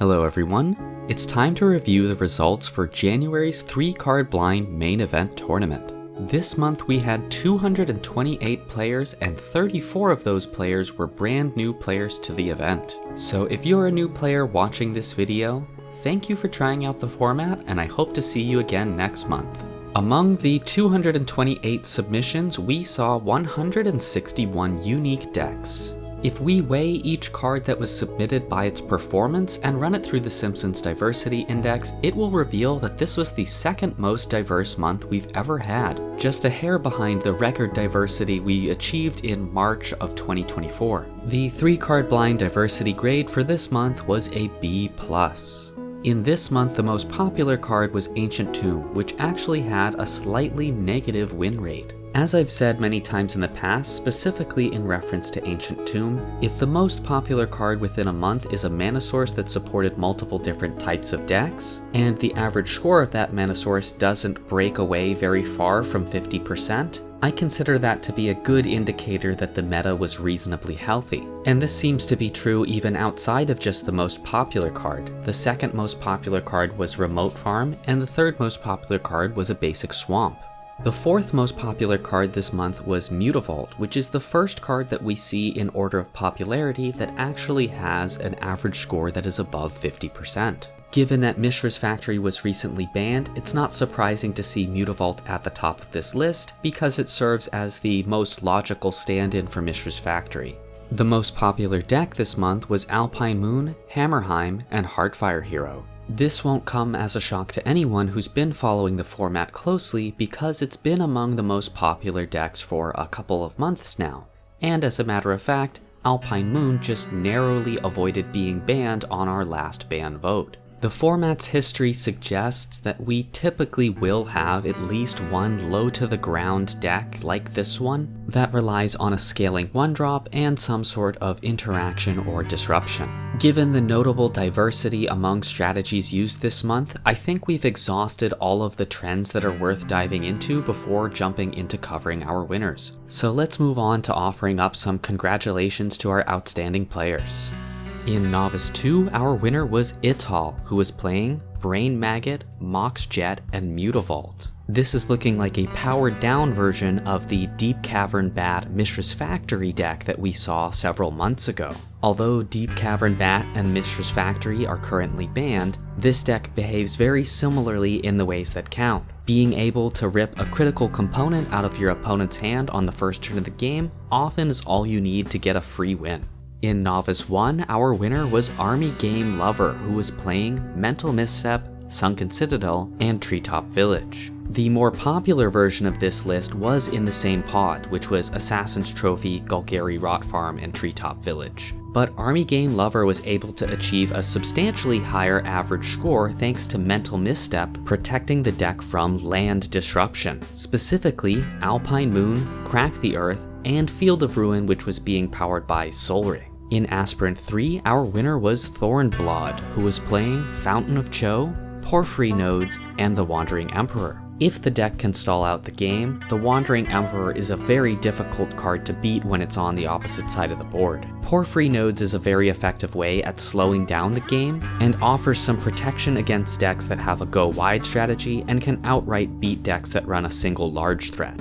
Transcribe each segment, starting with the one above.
Hello everyone, it's time to review the results for January's 3-card blind main event tournament. This month we had 228 players and 34 of those players were brand new players to the event. So if you're a new player watching this video, thank you for trying out the format and I hope to see you again next month. Among the 228 submissions, we saw 161 unique decks. If we weigh each card that was submitted by its performance and run it through the Simpsons Diversity Index, it will reveal that this was the second most diverse month we've ever had, just a hair behind the record diversity we achieved in March of 2024. The 3-card blind diversity grade for this month was a B+. In this month, the most popular card was Ancient Tomb, which actually had a slightly negative win rate. As I've said many times in the past, specifically in reference to Ancient Tomb, if the most popular card within a month is a mana source that supported multiple different types of decks, and the average score of that mana source doesn't break away very far from 50%, I consider that to be a good indicator that the meta was reasonably healthy. And this seems to be true even outside of just the most popular card. The second most popular card was Remote Farm, and the third most popular card was a basic Swamp. The fourth most popular card this month was Mutavault, which is the first card that we see in order of popularity that actually has an average score that is above 50%. Given that Mishra's Factory was recently banned, it's not surprising to see Mutavault at the top of this list because it serves as the most logical stand-in for Mishra's Factory. The most popular deck this month was Alpine Moon, Hammerheim, and Heartfire Hero. This won't come as a shock to anyone who's been following the format closely because it's been among the most popular decks for a couple of months now. And as a matter of fact, Alpine Moon just narrowly avoided being banned on our last ban vote. The format's history suggests that we typically will have at least one low-to-the-ground deck like this one that relies on a scaling 1-drop and some sort of interaction or disruption. Given the notable diversity among strategies used this month, I think we've exhausted all of the trends that are worth diving into before jumping into covering our winners. So let's move on to offering up some congratulations to our outstanding players. In Novice 2, our winner was Ital, who was playing Brain Maggot, Mox Jet, and Mutavault. This is looking like a powered down version of the Deep Cavern Bat Mishra's Factory deck that we saw several months ago. Although Deep Cavern Bat and Mishra's Factory are currently banned, this deck behaves very similarly in the ways that count. Being able to rip a critical component out of your opponent's hand on the first turn of the game often is all you need to get a free win. In Novice 1, our winner was Army Game Lover, who was playing Mental Misstep, Sunken Citadel, and Treetop Village. The more popular version of this list was in the same pod, which was Assassin's Trophy, Golgari Rot Farm, and Treetop Village. But Army Game Lover was able to achieve a substantially higher average score thanks to Mental Misstep protecting the deck from land disruption, specifically Alpine Moon, Crack the Earth, and Field of Ruin, which was being powered by Sol Ring. In Aspirant 3, our winner was Thornblood, who was playing Fountain of Cho, Porphyry Nodes, and the Wandering Emperor. If the deck can stall out the game, the Wandering Emperor is a very difficult card to beat when it's on the opposite side of the board. Porphyry Nodes is a very effective way at slowing down the game, and offers some protection against decks that have a go-wide strategy and can outright beat decks that run a single large threat.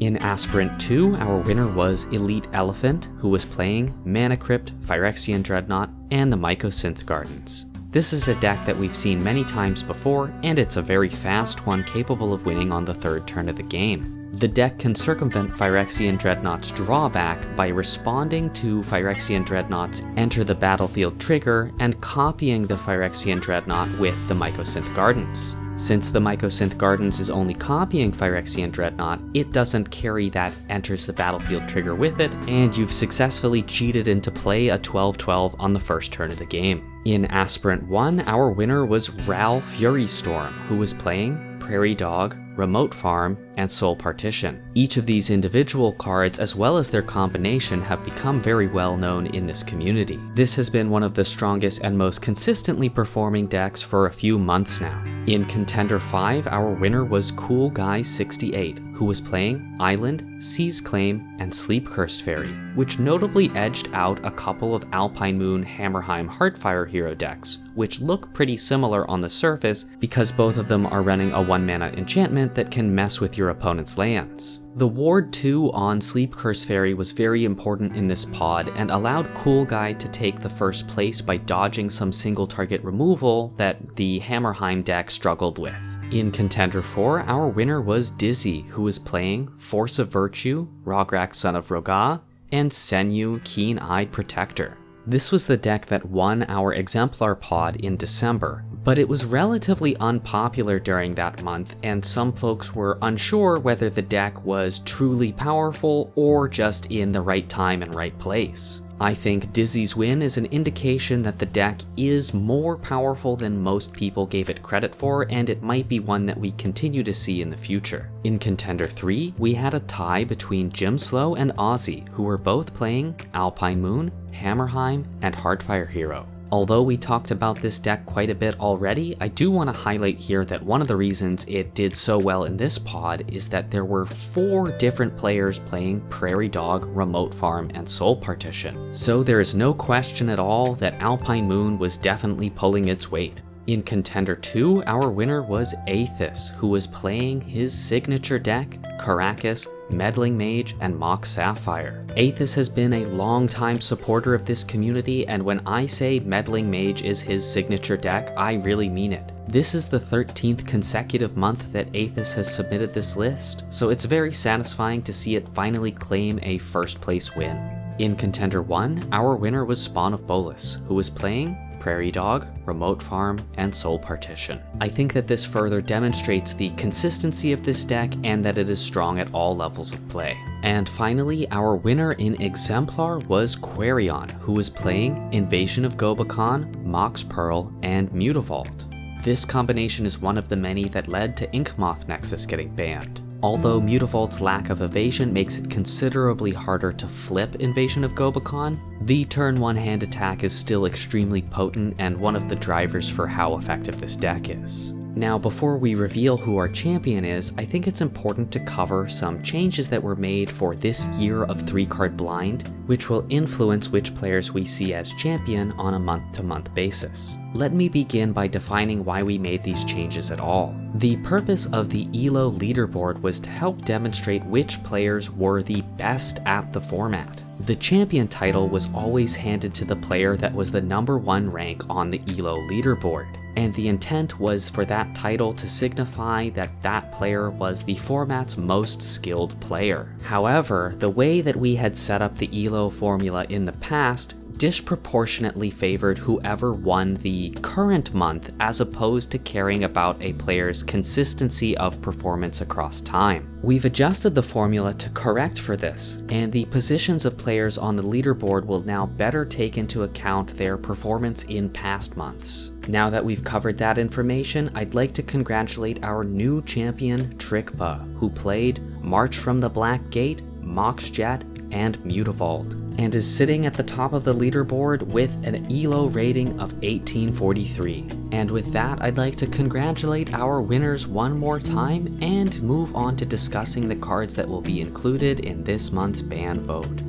In Aspirant 2, our winner was Elite Elephant, who was playing Mana Crypt, Phyrexian Dreadnought, and the Mycosynth Gardens. This is a deck that we've seen many times before, and it's a very fast one capable of winning on the third turn of the game. The deck can circumvent Phyrexian Dreadnought's drawback by responding to Phyrexian Dreadnought's Enter the Battlefield trigger and copying the Phyrexian Dreadnought with the Mycosynth Gardens. Since the Mycosynth Gardens is only copying Phyrexian Dreadnought, it doesn't carry that Enters the Battlefield trigger with it, and you've successfully cheated into play a 12-12 on the first turn of the game. In Aspirant 1, our winner was Ral Fury Storm, who was playing Prairie Dog, Remote Farm, and Soul Partition. Each of these individual cards, as well as their combination, have become very well known in this community. This has been one of the strongest and most consistently performing decks for a few months now. In Contender 5, our winner was Cool Guy 68, who was playing Island, Seize Claim, and Sleep Cursed Fairy, which notably edged out a couple of Alpine Moon Hammerheim Heartfire hero decks, which look pretty similar on the surface because both of them are running a 1-mana enchantment that can mess with your opponent's lands. The Ward 2 on Sleep Cursed Fairy was very important in this pod and allowed Cool Guy to take the first place by dodging some single target removal that the Hammerheim deck struggled with. In Contender 4, our winner was Dizzy, who was playing Force of Virtue, Rograk Son of Roga, and Senyu Keen-Eyed Protector. This was the deck that won our Exemplar pod in December, but it was relatively unpopular during that month, and some folks were unsure whether the deck was truly powerful or just in the right time and right place. I think Dizzy's win is an indication that the deck is more powerful than most people gave it credit for, and it might be one that we continue to see in the future. In Contender 3, we had a tie between Jim Slow and Ozzy, who were both playing Alpine Moon, Hammerheim, and Heartfire Hero. Although we talked about this deck quite a bit already, I do want to highlight here that one of the reasons it did so well in this pod is that there were 4 different players playing Prairie Dog, Remote Farm, and Soul Partition. So there is no question at all that Alpine Moon was definitely pulling its weight. In Contender 2, our winner was Aethys, who was playing his signature deck, Karakas, Meddling Mage, and Mox Sapphire. Aethys has been a long-time supporter of this community, and when I say Meddling Mage is his signature deck, I really mean it. This is the 13th consecutive month that Aethys has submitted this list, so it's very satisfying to see it finally claim a first place win. In Contender 1, our winner was Spawn of Bolas, who was playing Prairie Dog, Remote Farm, and Soul Partition. I think that this further demonstrates the consistency of this deck and that it is strong at all levels of play. And finally, our winner in Exemplar was Quarion, who was playing Invasion of Gobakhan, Mox Pearl, and Mutavault. This combination is one of the many that led to Inkmoth Nexus getting banned. Although Mutavault's lack of evasion makes it considerably harder to flip Invasion of Gobakhan, the turn 1 hand attack is still extremely potent and one of the drivers for how effective this deck is. Now, before we reveal who our champion is, I think it's important to cover some changes that were made for this year of 3-card blind, which will influence which players we see as champion on a month-to-month basis. Let me begin by defining why we made these changes at all. The purpose of the ELO leaderboard was to help demonstrate which players were the best at the format. The champion title was always handed to the player that was the #1 rank on the ELO leaderboard, and the intent was for that title to signify that that player was the format's most skilled player. However, the way that we had set up the ELO formula in the past disproportionately favored whoever won the current month as opposed to caring about a player's consistency of performance across time. We've adjusted the formula to correct for this, and the positions of players on the leaderboard will now better take into account their performance in past months. Now that we've covered that information, I'd like to congratulate our new champion, Trickpa, who played March from the Black Gate, Mox Jet, and Mutavault, and is sitting at the top of the leaderboard with an ELO rating of 1843. And with that, I'd like to congratulate our winners one more time and move on to discussing the cards that will be included in this month's ban vote.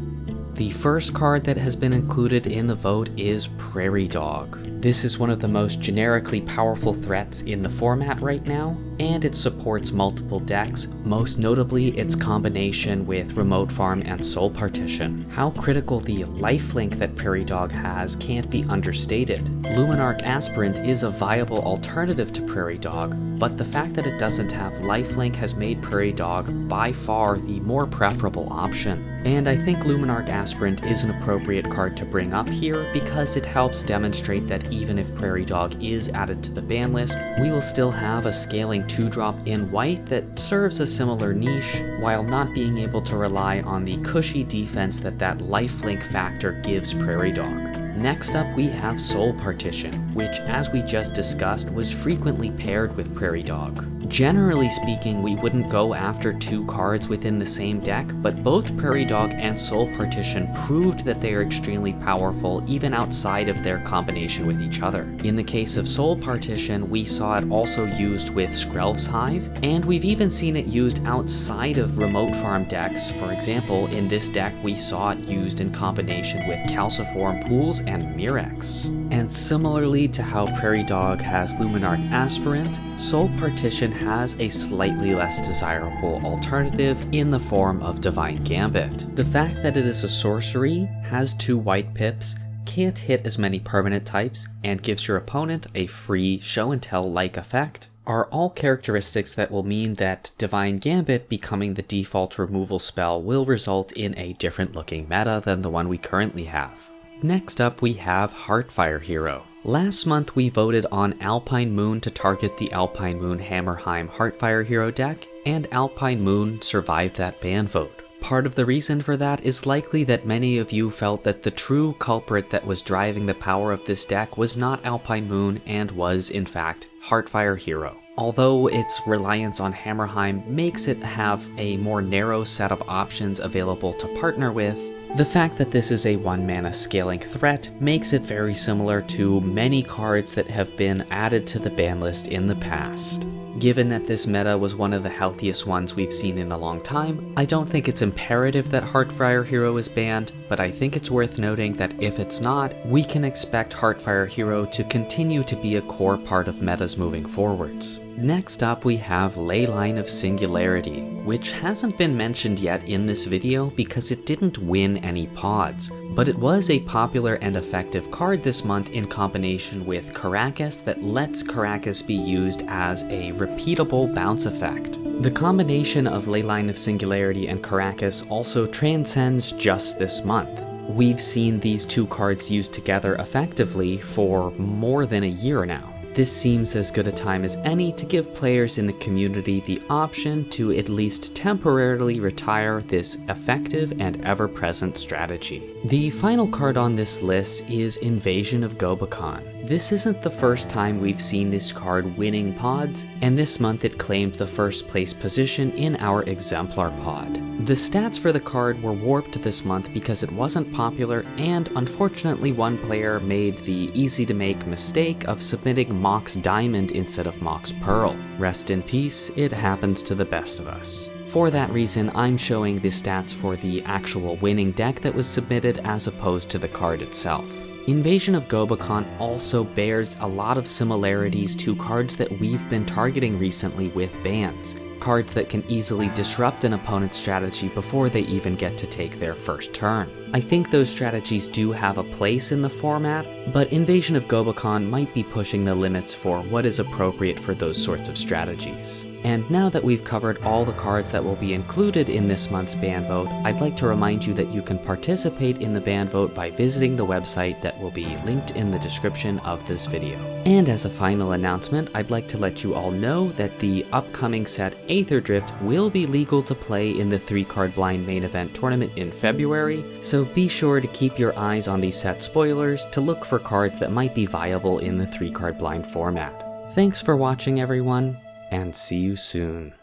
The first card that has been included in the vote is Prairie Dog. This is one of the most generically powerful threats in the format right now, and it supports multiple decks, most notably its combination with Remote Farm and Soul Partition. How critical the lifelink that Prairie Dog has can't be understated. Luminarch Aspirant is a viable alternative to Prairie Dog, but the fact that it doesn't have lifelink has made Prairie Dog by far the more preferable option. And I think Luminarch Aspirant is an appropriate card to bring up here because it helps demonstrate that even if Prairie Dog is added to the ban list, we will still have a scaling 2-drop in white that serves a similar niche, while not being able to rely on the cushy defense that lifelink factor gives Prairie Dog. Next up, we have Soul Partition, which, as we just discussed, was frequently paired with Prairie Dog. Generally speaking, we wouldn't go after 2 cards within the same deck, but both Prairie Dog and Soul Partition proved that they are extremely powerful even outside of their combination with each other. In the case of Soul Partition, we saw it also used with Skrelv's Hive, and we've even seen it used outside of remote farm decks. For example, in this deck we saw it used in combination with Calciform Pools and Mirex. And similarly to how Prairie Dog has Luminarch Aspirant, Soul Partition has a slightly less desirable alternative in the form of Divine Gambit. The fact that it is a sorcery, has 2 white pips, can't hit as many permanent types, and gives your opponent a free show and tell-like effect are all characteristics that will mean that Divine Gambit becoming the default removal spell will result in a different looking meta than the one we currently have. Next up we have Heartfire Hero. Last month we voted on Alpine Moon to target the Alpine Moon Hammerheim Heartfire Hero deck, and Alpine Moon survived that ban vote. Part of the reason for that is likely that many of you felt that the true culprit that was driving the power of this deck was not Alpine Moon and was, in fact, Heartfire Hero. Although its reliance on Hammerheim makes it have a more narrow set of options available to partner with, the fact that this is a 1-mana scaling threat makes it very similar to many cards that have been added to the ban list in the past. Given that this meta was one of the healthiest ones we've seen in a long time, I don't think it's imperative that Heartfire Hero is banned, but I think it's worth noting that if it's not, we can expect Heartfire Hero to continue to be a core part of metas moving forwards. Next up we have Leyline of Singularity, which hasn't been mentioned yet in this video because it didn't win any pods, but it was a popular and effective card this month in combination with Karakas that lets Karakas be used as a repeatable bounce effect. The combination of Leyline of Singularity and Karakas also transcends just this month. We've seen these 2 cards used together effectively for more than a year now. This seems as good a time as any to give players in the community the option to at least temporarily retire this effective and ever-present strategy. The final card on this list is Invasion of Gobakhan. This isn't the first time we've seen this card winning pods, and this month it claimed the first place position in our Exemplar pod. The stats for the card were warped this month because it wasn't popular, and unfortunately one player made the easy-to-make mistake of submitting Mox Diamond instead of Mox Pearl. Rest in peace, it happens to the best of us. For that reason, I'm showing the stats for the actual winning deck that was submitted as opposed to the card itself. Invasion of Gobakhan also bears a lot of similarities to cards that we've been targeting recently with bans. Cards that can easily disrupt an opponent's strategy before they even get to take their first turn. I think those strategies do have a place in the format, but Invasion of Gobakhan might be pushing the limits for what is appropriate for those sorts of strategies. And now that we've covered all the cards that will be included in this month's ban vote, I'd like to remind you that you can participate in the ban vote by visiting the website that will be linked in the description of this video. And as a final announcement, I'd like to let you all know that the upcoming set Aether Drift will be legal to play in the 3-card blind main event tournament in February, so be sure to keep your eyes on these set spoilers to look for cards that might be viable in the 3-card blind format. Thanks for watching everyone, and see you soon.